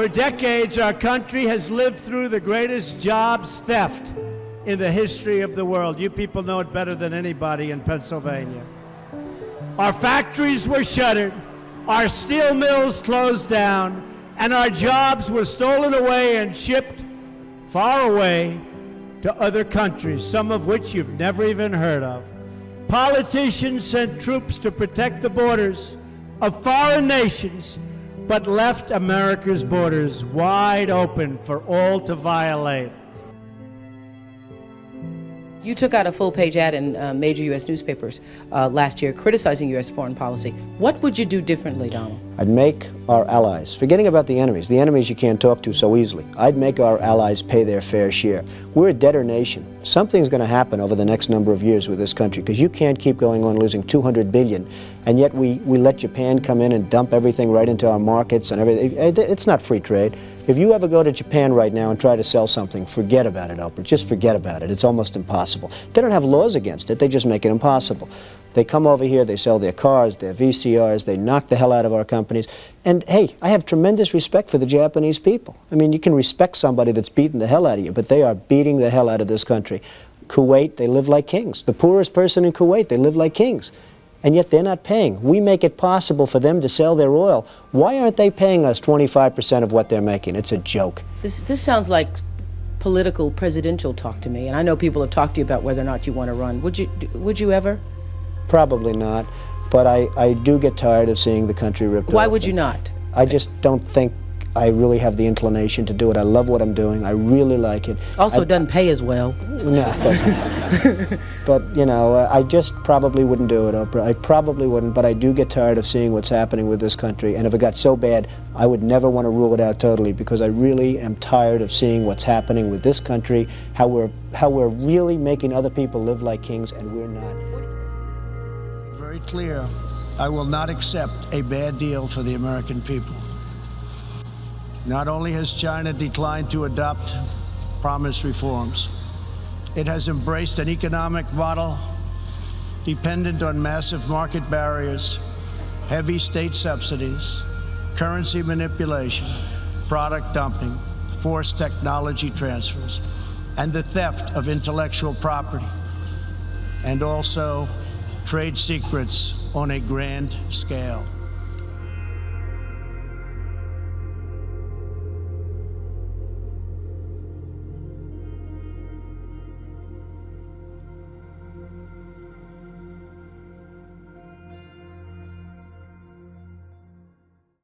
For decades, our country has lived through the greatest jobs theft in the history of the world. You people know it better than anybody in Pennsylvania. Our factories were shuttered, our steel mills closed down, and our jobs were stolen away and shipped far away to other countries, some of which you've never even heard of. Politicians sent troops to protect the borders of foreign nations, but left America's borders wide open for all to violate. You took out a full-page ad in major U.S. newspapers last year criticizing U.S. foreign policy. What would you do differently, Donald? I'd make our allies, forgetting about the enemies you can't talk to so easily, I'd make our allies pay their fair share. We're a debtor nation. Something's going to happen over the next number of years with this country, because you can't keep going on losing $200 billion, and yet we let Japan come in and dump everything right into our markets and everything. It's not free trade. If you ever go to Japan right now and try to sell something, forget about it, Oprah. Just forget about it. It's almost impossible. They don't have laws against it. They just make it impossible. They come over here, they sell their cars, their VCRs, they knock the hell out of our companies. And hey, I have tremendous respect for the Japanese people. I mean, you can respect somebody that's beating the hell out of you, but they are beating the hell out of this country. Kuwait, they live like kings. The poorest person in Kuwait, they live like kings. And yet they're not paying. We make it possible for them to sell their oil. Why aren't they paying us 25% of what they're making? It's a joke. This sounds like political presidential talk to me, and I know people have talked to you about whether or not you want to run. Would you ever? Probably not, but I do get tired of seeing the country ripped off. Why would you not? I just don't think I really have the inclination to do it. I love what I'm doing. I really like it. Also, it doesn't pay as well. No, it doesn't. But, you know, I just probably wouldn't do it, Oprah. I probably wouldn't, but I do get tired of seeing what's happening with this country. And if it got so bad, I would never want to rule it out totally, because I really am tired of seeing what's happening with this country, how we're really making other people live like kings, and we're not. Very clear, I will not accept a bad deal for the American people. Not only has China declined to adopt promised reforms, it has embraced an economic model dependent on massive market barriers, heavy state subsidies, currency manipulation, product dumping, forced technology transfers, and the theft of intellectual property, and also trade secrets on a grand scale.